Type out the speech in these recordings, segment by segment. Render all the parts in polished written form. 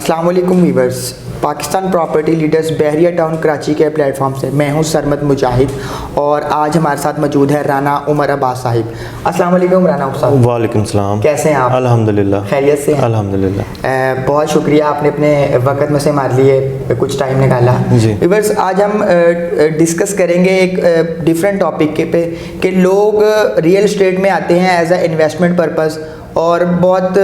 अस्सलाम वालेकुम viewers, Pakistan property leaders बहरिया town Karachi के प्लेटफॉर्म से मैं हूं सरमद मुजाहिद और आज हमारे साथ मौजूद है राना उमर अब्बास साहिब। अस्सलाम वालेकुम राना साहब। वालेकुम सलाम। कैसे हैं आप? अल्हम्दुलिल्लाह खैरियत से हैं? अल्हम्दुलिल्लाह। बहुत शुक्रिया आपने अपने वक्त में से हमारे लिए कुछ टाइम निकाला। जी वीवर्स, आज हम डिस्कस करेंगे एक डिफरेंट टॉपिक के पे कि लोग रियल एस्टेट में आते हैं एज अ इन्वेस्टमेंट पर्पज़ और बहुत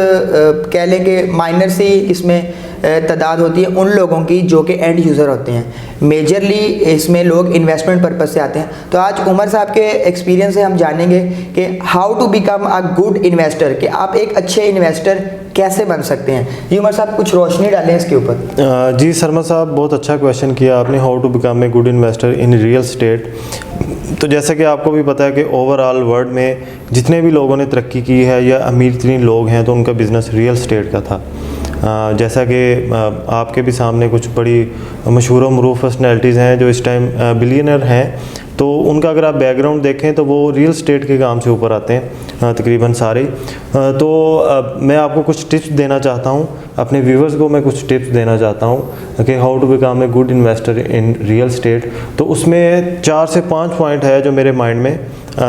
कह लें कि माइनर सी इसमें तादाद होती है उन लोगों की जो कि एंड यूज़र होते हैं। मेजरली इसमें लोग इन्वेस्टमेंट पर्पज़ से आते हैं। तो आज उमर साहब के एक्सपीरियंस से हम जानेंगे कि how to become a good investor, कि आप एक अच्छे इन्वेस्टर कैसे बन सकते हैं। जी उमर साहब, कुछ रोशनी डालें इसके ऊपर। जी सरमद साहब, बहुत अच्छा क्वेश्चन किया आपने, how to become a good investor in real estate. तो जैसा कि आपको भी पता है कि ओवरऑल वर्ल्ड में जितने भी लोगों ने तरक्की की है या अमीर तरीन लोग हैं तो उनका बिज़नेस रियल स्टेट का था। जैसा कि आपके भी सामने कुछ बड़ी मशहूर व मरूफ पर्सनैलिटीज़ हैं जो इस टाइम बिलियनर हैं, तो उनका अगर आप बैकग्राउंड देखें तो वो रियल स्टेट के काम से ऊपर आते हैं तकरीबन सारे। तो मैं आपको कुछ टिप्स देना चाहता हूँ, अपने व्यूवर्स को मैं कुछ टिप्स देना चाहता हूँ कि how to become a good investor in real estate. तो उसमें 4 से 5 पॉइंट है जो मेरे माइंड में,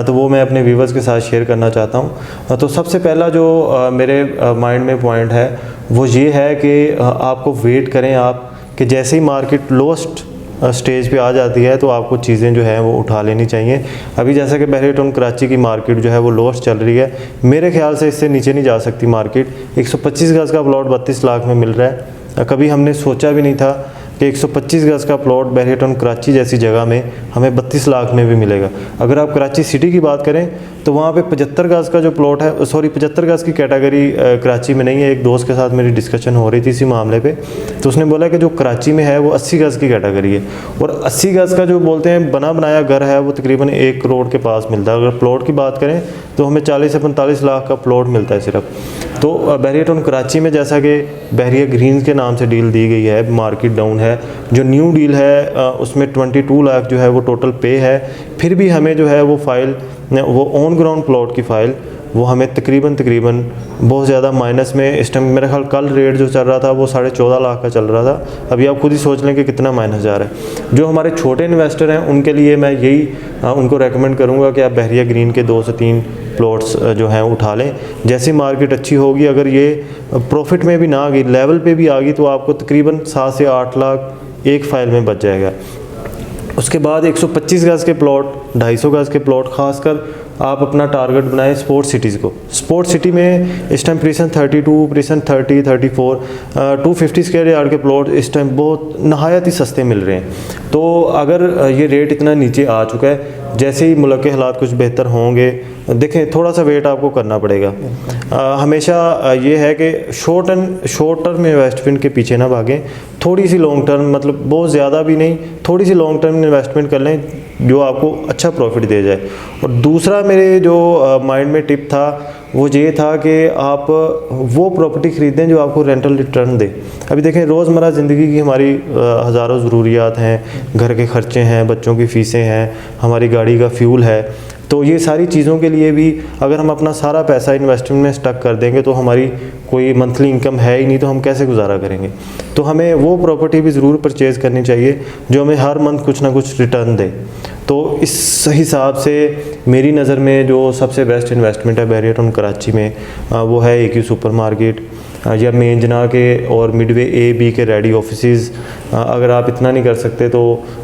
तो वो मैं अपने व्यूवर्स के साथ शेयर करना चाहता हूँ। तो सबसे पहला जो मेरे माइंड में पॉइंट है वो ये है कि आपको वेट करें आप कि जैसे ही मार्केट लोएस्ट स्टेज पे आ जाती है तो आपको चीज़ें जो है वो उठा लेनी चाहिए। अभी जैसा कि बहरिया टाउन कराची की मार्केट जो है वो लोएस्ट चल रही है, मेरे ख्याल से इससे नीचे नहीं जा सकती मार्केट। 125 गज़ का प्लॉट 32 लाख में मिल रहा है। कभी हमने सोचा भी नहीं था कि 125 गज़ का प्लॉट बहरिया टाउन कराची जैसी जगह में हमें 32 लाख में भी मिलेगा। अगर आप कराची सिटी की बात करें तो वहाँ पे 75 गज़ का जो प्लॉट है, 75 गज़ की कैटेगरी कराची में नहीं है। एक दोस्त के साथ मेरी डिस्कशन हो रही थी इसी मामले पे, तो उसने बोला कि जो कराची में है वो 80 गज़ की कैटेगरी है और 80 गज़ का जो बोलते हैं बना बनाया घर है वो तकरीबन 1 करोड़ के पास मिलता है। अगर प्लॉट की बात करें तो हमें 40 से 45 लाख का प्लॉट मिलता है सिर्फ। तो बहरिया टाउन कराची में जैसा कि बहरिया ग्रीन्स के नाम से डील दी गई है, मार्केट डाउन है। जो न्यू डील है उसमें 22 लाख जो है वो टोटल पे है, फिर भी हमें जो है वो फ़ाइल, वो ऑन ग्राउंड प्लॉट की फ़ाइल वो हमें तकरीबन बहुत ज़्यादा माइनस में इस टाइम मेरा ख्याल कल रेट जो चल रहा था वो 14.5 लाख का चल रहा था। अभी आप खुद ही सोच लें कि कितना माइनस जा रहा है। जो हमारे छोटे इन्वेस्टर हैं उनके लिए मैं यही उनको रेकमेंड करूँगा कि आप बहरिया ग्रीन के 2 से 3 प्लॉट्स जो हैं उठा लें। जैसी मार्केट अच्छी होगी, अगर ये प्रॉफिट में भी ना आ गई, लेवल पे भी आ गई, तो आपको तकरीबन 7 से 8 लाख एक फ़ाइल में बच जाएगा। उसके बाद 125 गज़ के प्लॉट, 250 गज़ के प्लॉट, ख़ासकर आप अपना टारगेट बनाएं स्पोर्ट्स सिटीज़ को। स्पोर्ट्स सिटी में इस time prison 32, prison 30, 34, 250 square yard के प्लॉट इस टाइम बहुत नहायत ही सस्ते मिल रहे हैं। तो अगर ये रेट इतना नीचे आ चुका है, जैसे ही मुल्क के हालात कुछ बेहतर होंगे, देखें थोड़ा सा वेट आपको करना पड़ेगा। हमेशा ये है कि शॉर्ट टर्म इन्वेस्टमेंट के पीछे ना भागें, थोड़ी सी लॉन्ग टर्म, मतलब बहुत ज़्यादा भी नहीं, थोड़ी सी लॉन्ग टर्म इन्वेस्टमेंट कर लें जो आपको अच्छा प्रॉफिट दे जाए। और दूसरा मेरे जो माइंड में टिप था वो ये था कि आप वो प्रॉपर्टी ख़रीदें जो आपको रेंटल रिटर्न दे। अभी देखें रोज़मर्रा ज़िंदगी की हमारी हज़ारों ज़रूरियात हैं, घर के ख़र्चे हैं, बच्चों की फ़ीसें हैं, हमारी गाड़ी का फ्यूल है। तो ये सारी चीज़ों के लिए भी अगर हम अपना सारा पैसा इन्वेस्टमेंट में स्टक कर देंगे तो हमारी कोई मंथली इनकम है ही नहीं, तो हम कैसे गुजारा करेंगे। तो हमें वो प्रॉपर्टी भी ज़रूर परचेज़ करनी चाहिए जो हमें हर मंथ कुछ ना कुछ रिटर्न दे। तो इस हिसाब से मेरी नज़र में जो सबसे बेस्ट इन्वेस्टमेंट है बहरिया टाउन कराची में वो है AQ सुपर मार्केट या मेन जना के और मिडवे A, B के रेडी ऑफिसेज़। अगर आप इतना नहीं कर सकते तो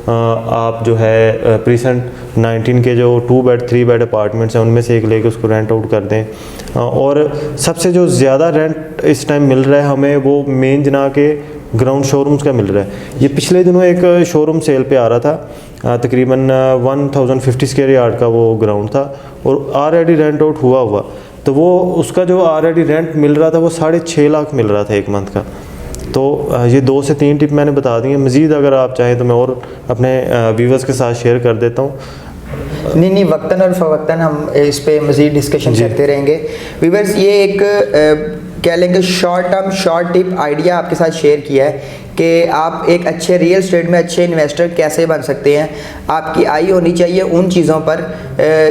आप जो है प्रीसेंट 19 के जो 2 बेड 3 बेड अपार्टमेंट्स हैं उनमें से एक लेके उसको रेंट आउट कर दें। और सबसे जो ज़्यादा रेंट इस टाइम मिल रहा है हमें वो मेन जना के ग्राउंड शोरूम्स का मिल रहा है। ये पिछले दिनों एक शोरूम सेल पे आ रहा था, तकरीबन 1050 स्क्वायर यार्ड का वो ग्राउंड था और ऑलरेडी रेंट आउट हुआ, तो वो उसका जो ऑलरेडी रेंट मिल रहा था वो 6.5 लाख मिल रहा था एक मंथ का। तो ये 2 से 3 टिप मैंने बता दी हैं। मज़ीद अगर आप चाहें तो मैं और अपने व्यूवर्स के साथ शेयर कर देता हूँ। नहीं, वक्तन और फवक्तन हम इस पे मज़ीद डिस्कशन करते रहेंगे। व्यूवर्स, ये एक कह लेंगे शॉर्ट टिप आइडिया आपके साथ शेयर किया है कि आप एक अच्छे रियल एस्टेट में अच्छे इन्वेस्टर कैसे बन सकते हैं। आपकी आई होनी चाहिए उन चीज़ों पर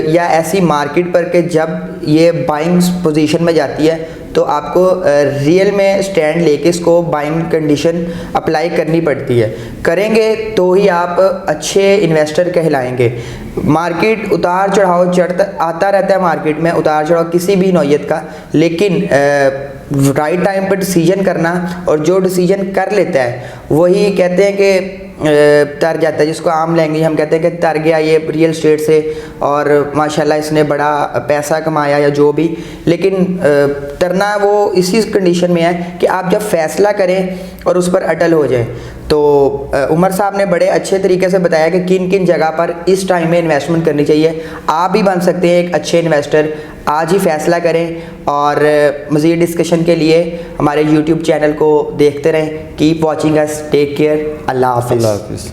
या ऐसी मार्केट पर कि जब ये बाइंग पोजीशन में जाती है तो आपको रियल में स्टैंड लेके इसको बाइंग कंडीशन अप्लाई करनी पड़ती है। करेंगे तो ही आप अच्छे इन्वेस्टर कहलाएंगे। मार्केट उतार चढ़ाव चढ़ता आता रहता है, मार्केट में उतार चढ़ाव किसी भी नौयत का, लेकिन राइट टाइम पर डिसीजन करना, और जो डिसीजन कर लेता है वही कहते हैं कि तर जाता है, जिसको आम लैंग्वेज हम कहते हैं कि तर गया ये रियल एस्टेट से और माशाल्लाह इसने बड़ा पैसा कमाया या जो भी। लेकिन तरना वो इसी कंडीशन में है कि आप जब फैसला करें और उस पर अटल हो जाएं। तो उमर साहब ने बड़े अच्छे तरीके से बताया कि किन किन जगह पर इस टाइम में इन्वेस्टमेंट करनी चाहिए। आप भी बन सकते हैं एक अच्छे इन्वेस्टर, आज ही फैसला करें। और मज़ीद डिस्कशन के लिए हमारे YouTube चैनल को देखते रहें। Keep watching us, take care, अल्लाह हाफ़िज़।